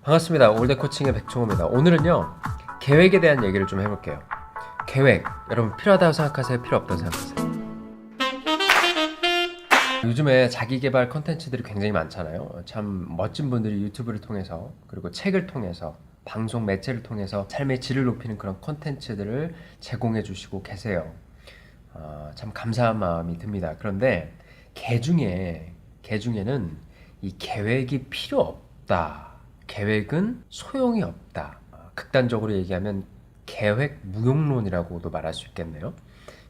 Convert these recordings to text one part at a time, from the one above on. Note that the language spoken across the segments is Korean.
반갑습니다. 올드 코칭의 백종호입니다. 오늘은요, 계획에 대한 얘기를 좀 해볼게요. 계획, 여러분 필요하다고 생각하세요? 필요 없다고 생각하세요? 요즘에 자기계발 컨텐츠들이 굉장히 많잖아요. 참 멋진 분들이 유튜브를 통해서, 그리고 책을 통해서, 방송 매체를 통해서 삶의 질을 높이는 그런 컨텐츠들을 제공해 주시고 계세요. 참 감사한 마음이 듭니다. 그런데 개 중에는 이 계획이 필요 없다. 계획은 소용이 없다. 극단적으로 얘기하면 계획 무용론이라고도 말할 수 있겠네요.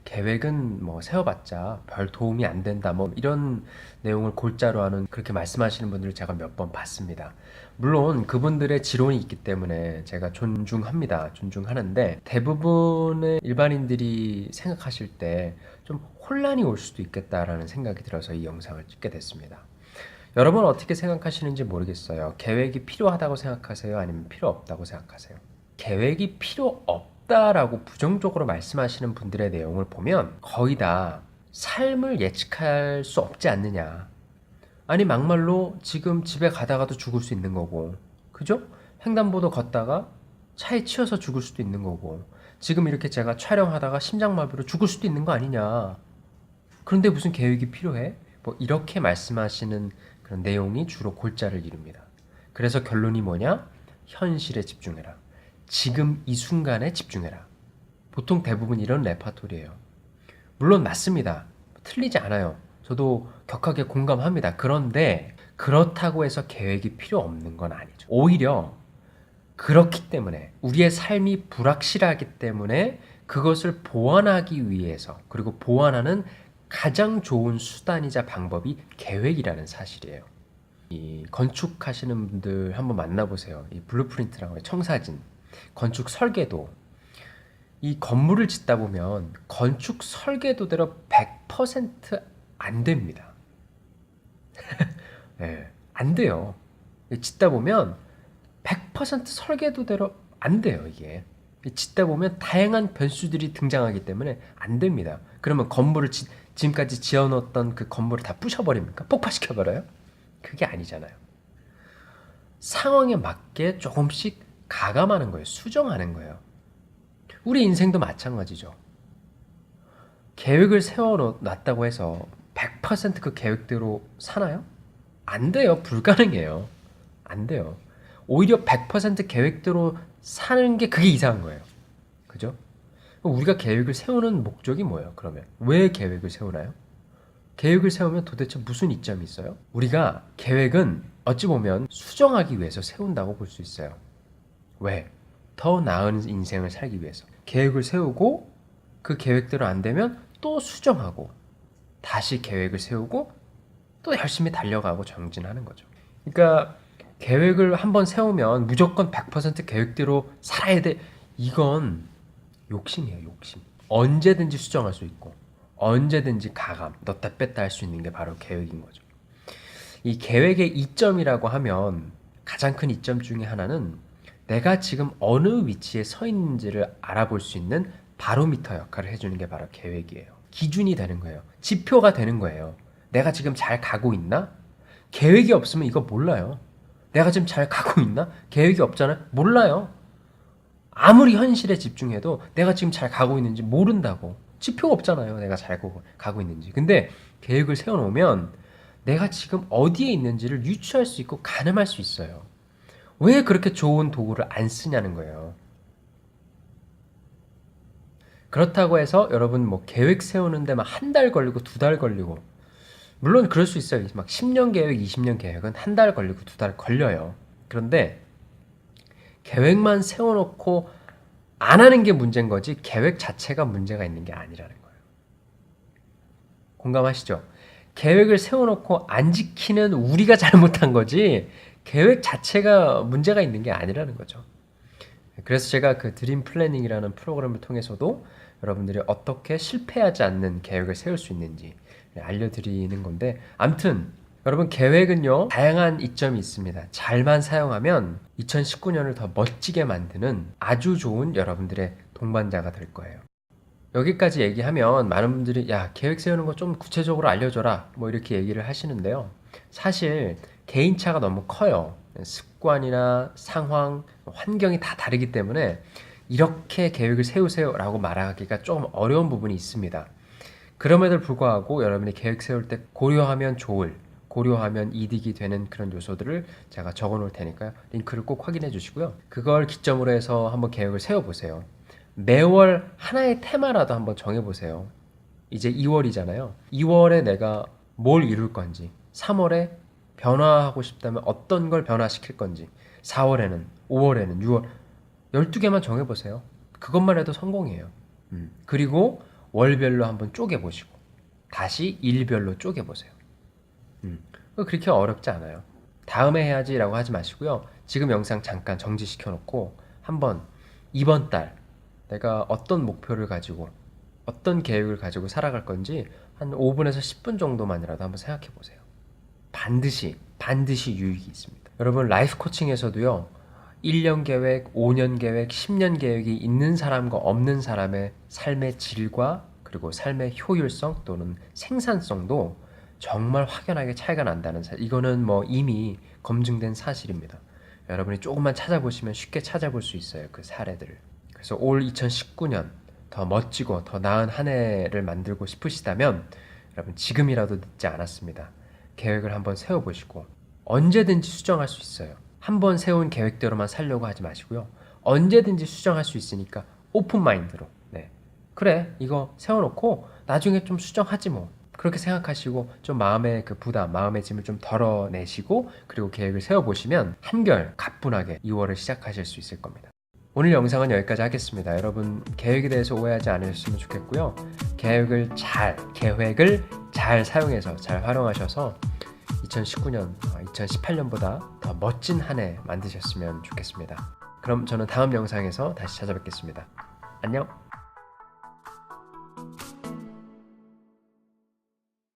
계획은 뭐 세워봤자 별 도움이 안 된다. 뭐 이런 내용을 골자로 하는 그렇게 말씀하시는 분들을 제가 몇 번 봤습니다. 물론 그분들의 지론이 있기 때문에 제가 존중합니다. 존중하는데 대부분의 일반인들이 생각하실 때 좀 혼란이 올 수도 있겠다라는 생각이 들어서 이 영상을 찍게 됐습니다. 여러분 어떻게 생각하시는지 모르겠어요. 계획이 필요하다고 생각하세요? 아니면 필요 없다고 생각하세요? 계획이 필요 없다라고 부정적으로 말씀하시는 분들의 내용을 보면 거의 다 삶을 예측할 수 없지 않느냐. 아니 막말로 지금 집에 가다가도 죽을 수 있는 거고, 그죠? 횡단보도 걷다가 차에 치여서 죽을 수도 있는 거고, 지금 이렇게 제가 촬영하다가 심장마비로 죽을 수도 있는 거 아니냐. 그런데 무슨 계획이 필요해? 뭐 이렇게 말씀하시는 그런 내용이 주로 골자를 이룹니다. 그래서 결론이 뭐냐? 현실에 집중해라. 지금 이 순간에 집중해라. 보통 대부분 이런 레파토리예요. 물론 맞습니다. 틀리지 않아요. 저도 격하게 공감합니다. 그런데 그렇다고 해서 계획이 필요 없는 건 아니죠. 오히려 그렇기 때문에 우리의 삶이 불확실하기 때문에 그것을 보완하기 위해서, 그리고 보완하는 가장 좋은 수단이자 방법이 계획이라는 사실이에요. 이 건축하시는 분들 한번 만나보세요. 이 블루프린트라고 해요. 청사진, 건축 설계도. 이 건물을 짓다 보면 건축 설계도대로 100%안 됩니다. 네, 안 돼요. 짓다 보면 100% 설계도대로 안 돼요, 이게. 짓다 보면 다양한 변수들이 등장하기 때문에 안 됩니다. 그러면 지금까지 지어놓았던 그 건물을 다 부셔버립니까? 폭파시켜버려요? 그게 아니잖아요. 상황에 맞게 조금씩 가감하는 거예요. 수정하는 거예요. 우리 인생도 마찬가지죠. 계획을 세워놨다고 해서 100%그 계획대로 사나요? 안 돼요. 불가능해요. 안 돼요. 오히려 100% 계획대로 사는 게 그게 이상한 거예요. 그죠? 우리가 계획을 세우는 목적이 뭐예요? 그러면 왜 계획을 세우나요? 계획을 세우면 도대체 무슨 이점이 있어요? 우리가 계획은 어찌 보면 수정하기 위해서 세운다고 볼 수 있어요. 왜? 더 나은 인생을 살기 위해서. 계획을 세우고 그 계획대로 안 되면 또 수정하고 다시 계획을 세우고 또 열심히 달려가고 정진하는 거죠. 그러니까 계획을 한번 세우면 무조건 100% 계획대로 살아야 돼. 이건 욕심이에요, 욕심. 언제든지 수정할 수 있고 언제든지 가감, 넣다 뺐다 할 수 있는 게 바로 계획인 거죠. 이 계획의 이점이라고 하면 가장 큰 이점 중에 하나는 내가 지금 어느 위치에 서 있는지를 알아볼 수 있는 바로미터 역할을 해주는 게 바로 계획이에요. 기준이 되는 거예요. 지표가 되는 거예요. 내가 지금 잘 가고 있나? 계획이 없으면 이거 몰라요. 내가 지금 잘 가고 있나? 계획이 없잖아요. 몰라요. 아무리 현실에 집중해도 내가 지금 잘 가고 있는지 모른다고. 지표가 없잖아요. 내가 잘 가고 있는지. 근데 계획을 세워놓으면 내가 지금 어디에 있는지를 유추할 수 있고 가늠할 수 있어요. 왜 그렇게 좋은 도구를 안 쓰냐는 거예요. 그렇다고 해서 여러분 뭐 계획 세우는데 막 한 달 걸리고 두 달 걸리고, 물론 그럴 수 있어요. 막 10년 계획, 20년 계획은 한 달 걸리고 두 달 걸려요. 그런데 계획만 세워놓고 안 하는 게 문제인 거지 계획 자체가 문제가 있는 게 아니라는 거예요. 공감하시죠? 계획을 세워놓고 안 지키는 우리가 잘못한 거지 계획 자체가 문제가 있는 게 아니라는 거죠. 그래서 제가 그 드림 플래닝이라는 프로그램을 통해서도 여러분들이 어떻게 실패하지 않는 계획을 세울 수 있는지 알려드리는 건데, 아무튼 여러분 계획은요 다양한 이점이 있습니다. 잘만 사용하면 2019년을 더 멋지게 만드는 아주 좋은 여러분들의 동반자가 될 거예요. 여기까지 얘기하면 많은 분들이 야 계획 세우는 거 좀 구체적으로 알려줘라 뭐 이렇게 얘기를 하시는데요. 사실 개인차가 너무 커요. 습관이나 상황, 환경이 다 다르기 때문에 이렇게 계획을 세우세요라고 말하기가 조금 어려운 부분이 있습니다. 그럼에도 불구하고 여러분이 계획 세울 때 고려하면 좋을, 고려하면 이득이 되는 그런 요소들을 제가 적어 놓을 테니까요. 링크를 꼭 확인해 주시고요. 그걸 기점으로 해서 한번 계획을 세워 보세요. 매월 하나의 테마라도 한번 정해 보세요. 이제 2월이잖아요. 2월에 내가 뭘 이룰 건지, 3월에 변화하고 싶다면 어떤 걸 변화시킬 건지, 4월에는, 5월에는, 6월 12개만 정해 보세요. 그것만 해도 성공이에요. 그리고 월별로 한번 쪼개 보시고 다시 일별로 쪼개 보세요. 그렇게 어렵지 않아요. 다음에 해야지라고 하지 마시고요. 지금 영상 잠깐 정지시켜 놓고 한번 이번 달 내가 어떤 목표를 가지고 어떤 계획을 가지고 살아갈 건지 한 5분에서 10분 정도만이라도 한번 생각해 보세요. 반드시 유익이 있습니다. 여러분 라이프 코칭에서도요. 1년 계획, 5년 계획, 10년 계획이 있는 사람과 없는 사람의 삶의 질과 그리고 삶의 효율성 또는 생산성도 정말 확연하게 차이가 난다는 사실. 이거는 뭐 이미 검증된 사실입니다. 여러분이 조금만 찾아보시면 쉽게 찾아볼 수 있어요. 그 사례들을. 그래서 올 2019년 더 멋지고 더 나은 한 해를 만들고 싶으시다면 여러분 지금이라도 늦지 않았습니다. 계획을 한번 세워보시고 언제든지 수정할 수 있어요. 한번 세운 계획대로만 살려고 하지 마시고요. 언제든지 수정할 수 있으니까 오픈 마인드로 그래 이거 세워놓고 나중에 좀 수정하지 뭐 그렇게 생각하시고 좀 마음의 그 부담, 마음의 짐을 좀 덜어내시고 그리고 계획을 세워보시면 한결 가뿐하게 2월을 시작하실 수 있을 겁니다. 오늘 영상은 여기까지 하겠습니다. 여러분 계획에 대해서 오해하지 않으셨으면 좋겠고요. 계획을 잘 사용해서 잘 활용하셔서 2019년, 2018년보다 더 멋진 한 해 만드셨으면 좋겠습니다. 그럼 저는 다음 영상에서 다시 찾아뵙겠습니다. 안녕!